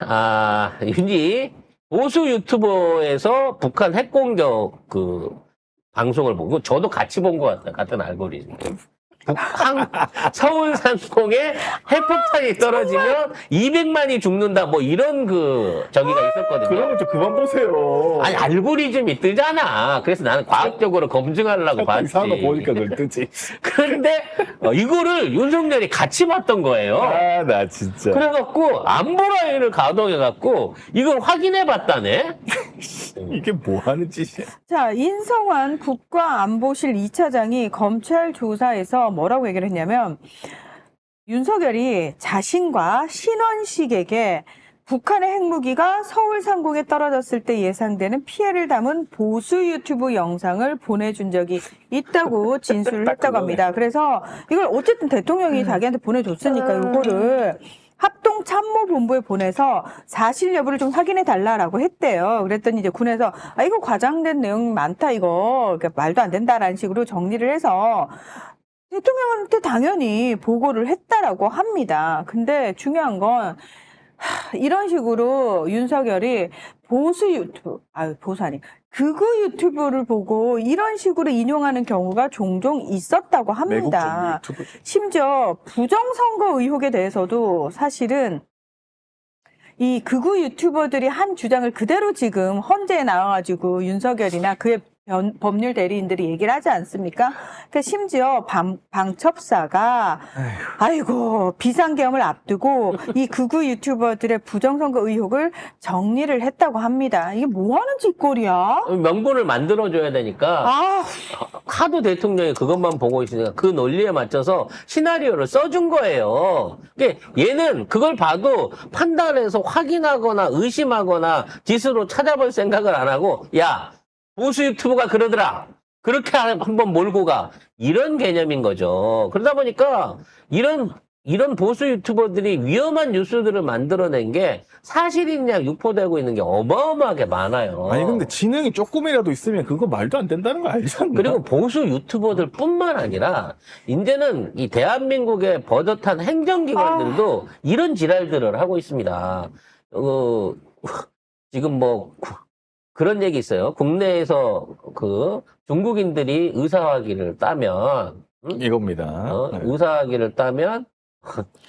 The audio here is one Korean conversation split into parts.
윤희 보수 유튜버에서 북한 핵공격 방송을 보고 저도 같이 본 것 같아요. 같은 알고리즘. 서울 상공에 핵폭탄이 떨어지면 200만이 죽는다. 뭐 이런 저기가 있었거든요. 그러면 좀 그만 보세요. 아니 알고리즘이 뜨잖아. 그래서 나는 과학적으로 검증하려고 봤지. 이상한 거 보니까 그걸 뜨지. 그런데 이거를 윤석열이 같이 봤던 거예요. 아, 나 진짜. 그래갖고 안보라인을 가동해갖고 이걸 확인해봤다네. 이게 뭐 하는 짓이야? 자, 인성환 국가안보실 2차장이 검찰 조사에서 뭐라고 얘기를 했냐면 윤석열이 자신과 신원식에게 북한의 핵무기가 서울 상공에 떨어졌을 때 예상되는 피해를 담은 보수 유튜브 영상을 보내준 적이 있다고 진술을 했다고 합니다. 그래서 이걸 어쨌든 대통령이 자기한테 보내줬으니까 이거를 합동참모본부에 보내서 사실 여부를 좀 확인해 달라라고 했대요. 그랬더니 이제 군에서 이거 과장된 내용이 많다 이거 그러니까 말도 안 된다라는 식으로 정리를 해서 대통령한테 당연히 보고를 했다라고 합니다. 근데 중요한 건 이런 식으로 윤석열이 보수 유튜브, 보수 아니, 극우 유튜브를 보고 이런 식으로 인용하는 경우가 종종 있었다고 합니다. 심지어 부정선거 의혹에 대해서도 사실은 이 극우 유튜버들이 한 주장을 그대로 지금 헌재에 나와가지고 윤석열이나 그의 법률 대리인들이 얘기를 하지 않습니까? 그러니까 심지어 방첩사가 아이고 비상계엄을 앞두고 이 극우 유튜버들의 부정선거 의혹을 정리를 했다고 합니다. 이게 뭐 하는 짓거리야? 명분을 만들어줘야 되니까 하도 대통령이 그것만 보고 있으니까 그 논리에 맞춰서 시나리오를 써준 거예요. 그러니까 얘는 그걸 봐도 판단해서 확인하거나 의심하거나 지수로 찾아볼 생각을 안 하고 야 보수 유튜브가 그러더라. 그렇게 한번 몰고 가. 이런 개념인 거죠. 그러다 보니까 이런 보수 유튜버들이 위험한 뉴스들을 만들어낸 게 사실이냐 유포되고 있는 게 어마어마하게 많아요. 아니 근데 진행이 조금이라도 있으면 그거 말도 안 된다는 거 알지 않나? 그리고 보수 유튜버들 뿐만 아니라 이제는 이 대한민국의 버젓한 행정기관들도 이런 지랄들을 하고 있습니다. 지금 그런 얘기 있어요. 국내에서 중국인들이 의사학위를 따면 이겁니다. 네. 의사학위를 따면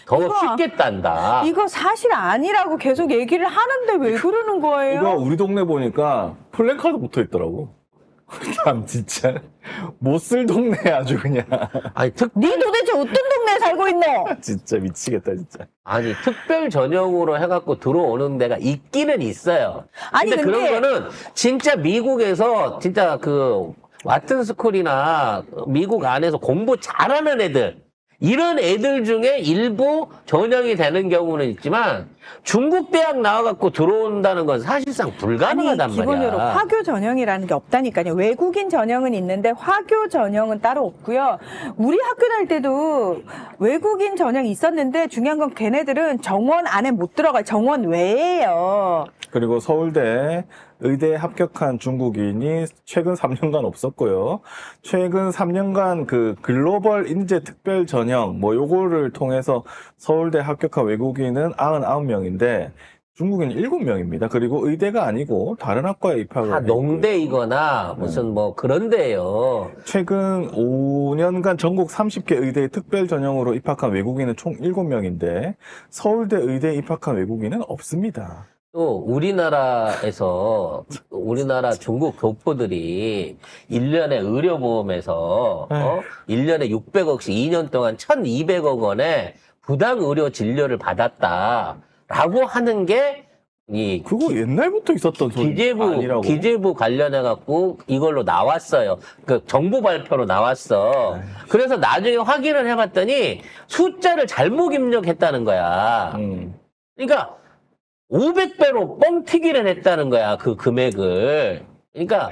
더 쉽게 딴다. 이거 사실 아니라고 계속 얘기를 하는데 왜 그러는 거예요? 이거 우리 동네 보니까 플랜카드 붙어 있더라고. 참 진짜 못 쓸 동네 아주 그냥. 아니 네 도대체 어떤 동네에 살고 있노? 진짜 미치겠다 진짜. 아니 특별 전형으로 해갖고 들어오는 데가 있기는 있어요. 아니, 근데 그런 거는 진짜 미국에서 진짜 와튼 스쿨이나 미국 안에서 공부 잘하는 애들 이런 애들 중에 일부 전형이 되는 경우는 있지만 중국 대학 나와갖고 들어온다는 건 사실상 불가능하단 기본적으로 말이야. 화교 전형이라는 게 없다니까요. 외국인 전형은 있는데 화교 전형은 따로 없고요. 우리 학교 다닐 때도 외국인 전형이 있었는데 중요한 건 걔네들은 정원 안에 못 들어가요. 정원 외예요. 그리고 서울대 의대에 합격한 중국인이 최근 3년간 없었고요. 최근 3년간 글로벌 인재 특별 전형 요거를 통해서 서울대 합격한 외국인은 99명인데 중국인 7명입니다. 그리고 의대가 아니고 다른 학과에 입학을 다 농대이거나 무슨 그런 데예요. 최근 5년간 전국 30개 의대 특별 전형으로 입학한 외국인은 총 7명인데 서울대 의대에 입학한 외국인은 없습니다. 또 우리나라에서 우리나라 중국 교포들이 1년에 의료보험에서 1년에 600억씩 2년 동안 1,200억 원의 부당 의료 진료를 받았다라고 하는 게 그거 옛날부터 있었던 소리 아니라고. 기재부 관련해 갖고 이걸로 나왔어요. 정부 발표로 나왔어. 그래서 나중에 확인을 해봤더니 숫자를 잘못 입력했다는 거야. 그러니까 500배로 뻥튀기를 했다는 거야, 그 금액을. 그러니까,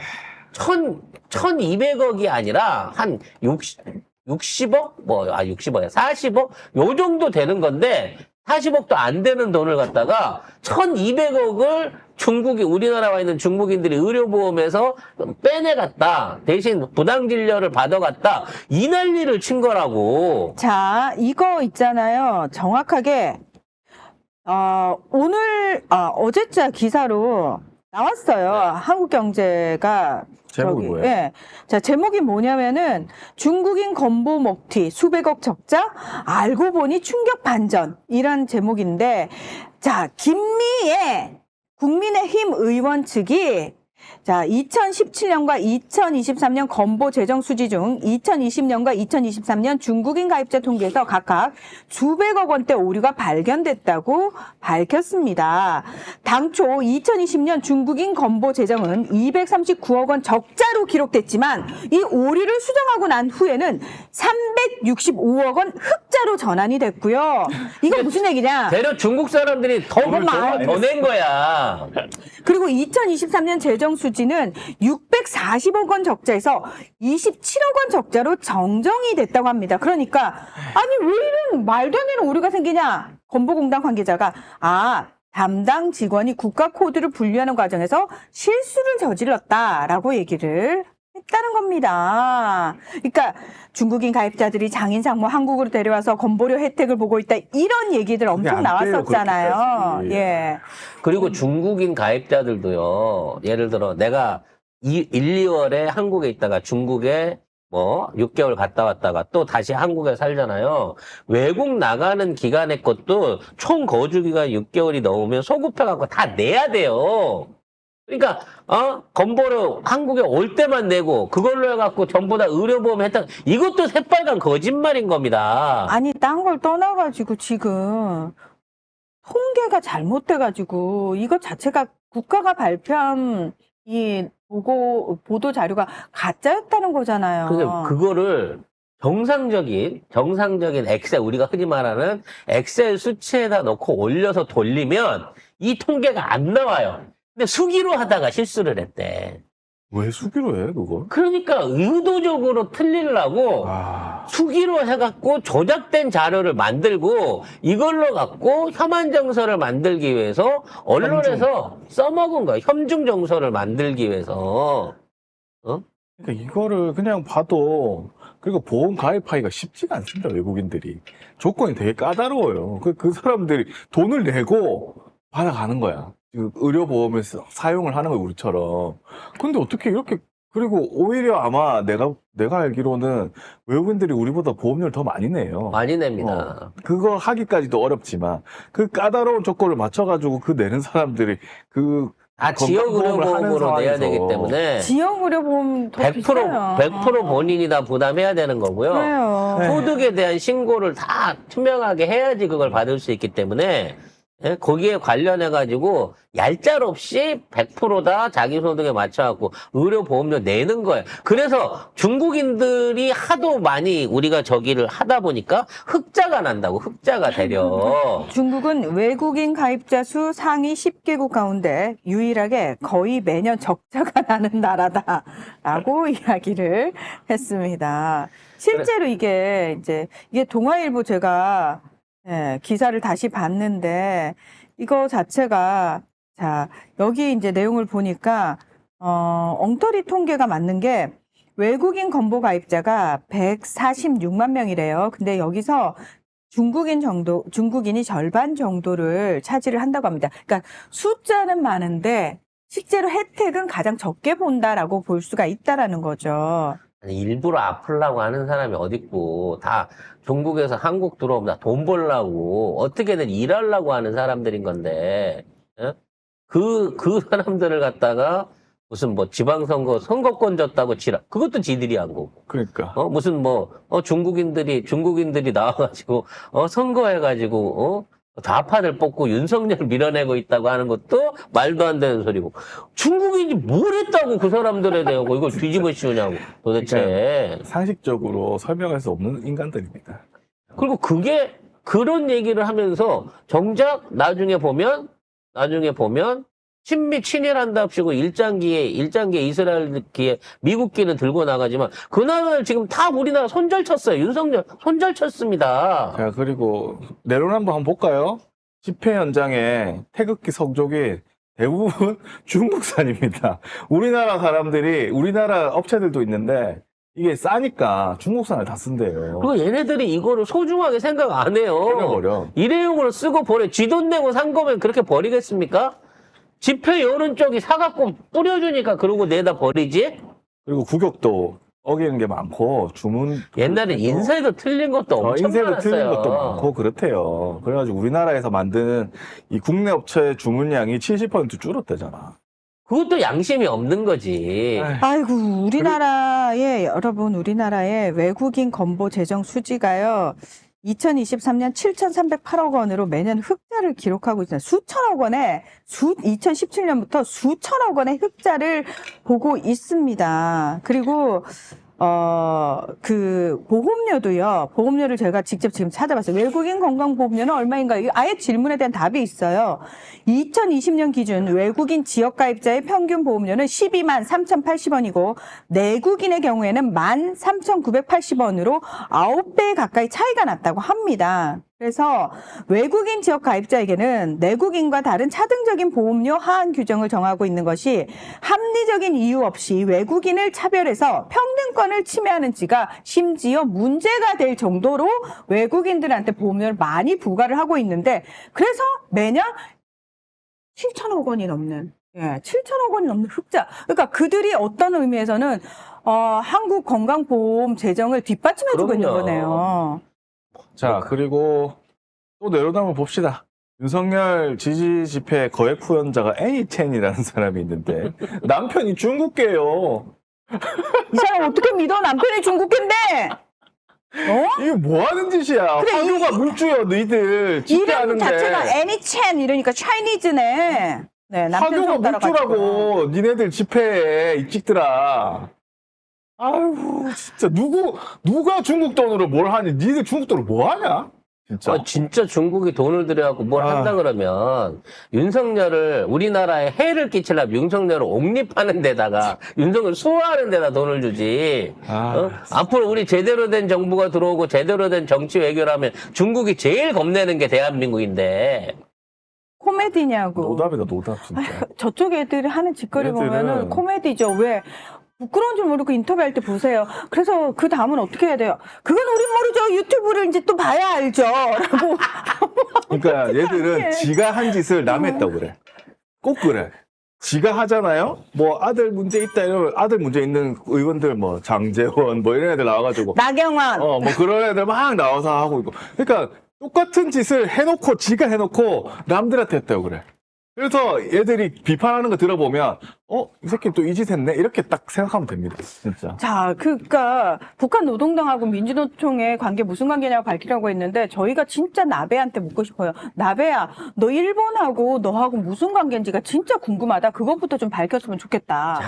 1,200억이 아니라, 한 60억? 60억이야. 40억? 요 정도 되는 건데, 40억도 안 되는 돈을 갖다가, 1,200억을 우리나라에 와 있는 중국인들이 의료보험에서 빼내갔다. 대신 부당진료를 받아갔다. 이 난리를 친 거라고. 자, 이거 있잖아요. 정확하게 어제자 기사로 나왔어요. 네. 한국경제가. 제목이 뭐예요? 예. 자, 제목이 뭐냐면은 중국인 건보 먹튀 수백억 적자 알고 보니 충격 반전 이란 제목인데 자, 김미애 국민의힘 의원 측이 자, 2017년과 2023년 건보 재정 수지 중 2020년과 2023년 중국인 가입자 통계에서 각각 수백억 원대 오류가 발견됐다고 밝혔습니다. 당초 2020년 중국인 건보 재정은 239억 원 적자로 기록됐지만 이 오류를 수정하고 난 후에는 365억 원 흑자로 전환이 됐고요. 이건 무슨 얘기냐? 대려 중국 사람들이 더 낸 거야. 그리고 2023년 재정 수지는 640억 원 적자에서 27억 원 적자로 정정이 됐다고 합니다. 그러니까 아니 왜 이런 말도 안 되는 오류가 생기냐? 건보공단 관계자가 담당 직원이 국가 코드를 분류하는 과정에서 실수를 저질렀다라고 얘기를 했다는 겁니다. 그러니까 중국인 가입자들이 장인 장모 한국으로 데려와서 건보료 혜택을 보고 있다 이런 얘기들 엄청 안 돼요, 나왔었잖아요. 그렇게까지. 예. 그리고 중국인 가입자들도요. 예를 들어 내가 1, 2월에 한국에 있다가 중국에 뭐 6개월 갔다 왔다가 또 다시 한국에 살잖아요. 외국 나가는 기간의 것도 총 거주 기간 6개월이 넘으면 소급해갖고 다 내야 돼요. 그러니까 건보료 한국에 올 때만 내고 그걸로 해갖고 전부 다 의료보험 혜택 이것도 새빨간 거짓말인 겁니다. 아니 딴 걸 떠나가지고 지금 통계가 잘못돼가지고 이것 자체가 국가가 발표한 이 보도 자료가 가짜였다는 거잖아요. 그거를 정상적인 엑셀 우리가 흔히 말하는 엑셀 수치에다 넣고 올려서 돌리면 이 통계가 안 나와요. 근데 수기로 하다가 실수를 했대. 왜 수기로 해, 그걸? 그러니까 의도적으로 틀리려고 수기로 해갖고 조작된 자료를 만들고 이걸로 갖고 혐한 정서를 만들기 위해서 언론에서 써먹은 거야. 혐중 정서를 만들기 위해서. 그러니까 이거를 그냥 봐도 그리고 보험 가입하기가 쉽지가 않습니다, 외국인들이. 조건이 되게 까다로워요. 그 사람들이 돈을 내고 받아가는 거야. 의료보험을 사용을 하는 거예요, 우리처럼. 근데 어떻게 이렇게, 그리고 오히려 아마 내가 알기로는 외국인들이 우리보다 보험료를 더 많이 내요. 많이 냅니다. 그거 하기까지도 어렵지만, 그 까다로운 조건을 맞춰가지고 그 내는 사람들이 다 지역 의료보험으로 내야 되기 때문에 지역 의료보험 더 비싸요. 100% 본인이 다 부담해야 되는 거고요. 그래요. 소득에 대한 신고를 다 투명하게 해야지 그걸 받을 수 있기 때문에 예? 거기에 관련해가지고 얄짤없이 100%다 자기 소득에 맞춰갖고 의료보험료 내는 거예요. 그래서 중국인들이 하도 많이 우리가 저기를 하다 보니까 흑자가 난다고, 흑자가 되려. 중국은 외국인 가입자 수 상위 10개국 가운데 유일하게 거의 매년 적자가 나는 나라다라고 이야기를 했습니다. 실제로 이게 동아일보 제가 기사를 다시 봤는데 이거 자체가 자 여기 이제 내용을 보니까 엉터리 통계가 맞는 게 외국인 건보 가입자가 146만 명이래요. 근데 여기서 중국인이 절반 정도를 차지를 한다고 합니다. 그러니까 숫자는 많은데 실제로 혜택은 가장 적게 본다라고 볼 수가 있다라는 거죠. 아니, 일부러 아플라고 하는 사람이 어딨고, 다 중국에서 한국 들어오면 다 돈 벌라고, 어떻게든 일하려고 하는 사람들인 건데, 예? 그 사람들을 갖다가 무슨 뭐 지방선거, 선거권 줬다고 그것도 지들이 한 거고. 그러니까. 무슨 중국인들이 나와가지고, 선거해가지고, 좌파들 뽑고 윤석열 밀어내고 있다고 하는 것도 말도 안 되는 소리고. 중국인이 뭘 했다고 그 사람들에 대하고 이걸 뒤집어 씌우냐고, 도대체. 그러니까 상식적으로 설명할 수 없는 인간들입니다. 그리고 그런 얘기를 하면서 정작 나중에 보면 친미 친일한답시고 일장기에 이스라엘기에 미국기는 들고 나가지만 그나마 지금 다 우리나라 손절 쳤어요. 윤석열 손절 쳤습니다. 자, 그리고 내로남불 한번 볼까요? 집회 현장에 태극기 성족이 대부분 중국산입니다. 우리나라 업체들도 있는데 이게 싸니까 중국산을 다 쓴대요. 그리고 얘네들이 이거를 소중하게 생각 안 해요. 버려. 일회용으로 쓰고 버려. 지 돈 내고 산 거면 그렇게 버리겠습니까? 지표 여는 쪽이 사갖고 뿌려주니까 그러고 내다 버리지? 그리고 구격도 어기는 게 많고 주문 옛날엔 인쇄도 틀린 것도 엄청 인쇄도 많았어요. 틀린 것도 많고 그렇대요. 그래가지고 우리나라에서 만드는 이 국내 업체의 주문량이 70% 줄었대잖아. 그것도 양심이 없는 거지. 아이고, 우리나라의 외국인 건보 재정 수지가요, 2023년 7,308억 원으로 매년 흑자를 기록하고 있습니다. 수천억 원에, 2017년부터 수천억 원의 흑자를 보고 있습니다. 그리고, 보험료도요, 보험료를 제가 직접 지금 찾아봤어요. 외국인 건강보험료는 얼마인가요? 이거 아예 질문에 대한 답이 있어요. 2020년 기준 외국인 지역가입자의 평균 보험료는 12만 3,080원이고, 내국인의 경우에는 13,980원으로 9배 가까이 차이가 났다고 합니다. 그래서 외국인 지역 가입자에게는 내국인과 다른 차등적인 보험료 하한 규정을 정하고 있는 것이 합리적인 이유 없이 외국인을 차별해서 평등권을 침해하는지가 심지어 문제가 될 정도로 외국인들한테 보험료를 많이 부과를 하고 있는데, 그래서 매년 7천억 원이 넘는, 7천억 원이 넘는 흑자. 그러니까 그들이 어떤 의미에서는 한국 건강보험 재정을 뒷받침해주고 있는 그럼요. 거네요. 자, 그리고 또 내려놓으면 봅시다. 윤석열 지지 집회 거액 후원자가 애니첸이라는 사람이 있는데 남편이 중국계예요. 이 사람 어떻게 믿어? 남편이 중국인데. 이게 뭐 하는 짓이야? 그래, 화교가 물주요, 너희들 이름 집회하는데. 자체가 애니첸 이러니까 차이니즈네. 네, 남편 화교가 성 따라가지고. 물주라고 니네들 집회에 입직들아. 아유, 진짜 누가 중국 돈으로 뭘 하니? 니들 중국 돈으로 뭐 하냐? 진짜. 진짜 중국이 돈을 들여갖고 뭘 한다 그러면 윤석열을 우리나라에 해를 끼치려면 윤석열을 옹립하는 데다가 윤석열 수호하는 데다 돈을 주지. 앞으로 우리 제대로 된 정부가 들어오고 제대로 된 정치 외교를 하면 중국이 제일 겁내는 게 대한민국인데. 코미디냐고. 노답이다, 노답, 진짜. 저쪽 애들이 하는 짓거리 얘들은- 보면은 코미디죠. 왜? 부끄러운 줄 모르고 인터뷰할 때 보세요. 그래서 그 다음은 어떻게 해야 돼요? 그건 우린 모르죠. 유튜브를 이제 또 봐야 알죠. 라고. 그러니까 얘들은 지가 한 짓을 남이 했다고 그래. 꼭 그래. 지가 하잖아요? 뭐 아들 문제 있다 이러면 아들 문제 있는 의원들 뭐 장재원 뭐 이런 애들 나와가지고 나경원. 뭐 그런 애들 막 나와서 하고 있고. 그러니까 똑같은 짓을 해놓고 지가 해놓고 남들한테 했다고 그래. 그래서 얘들이 비판하는 거 들어보면 이 새끼 또 이 짓 했네 이렇게 딱 생각하면 됩니다. 진짜. 자, 그러니까 북한 노동당하고 민주노총의 관계 무슨 관계냐고 밝히라고 했는데 저희가 진짜 나베한테 묻고 싶어요. 나베야, 너 일본하고 너하고 무슨 관계인지가 진짜 궁금하다. 그것부터 좀 밝혔으면 좋겠다.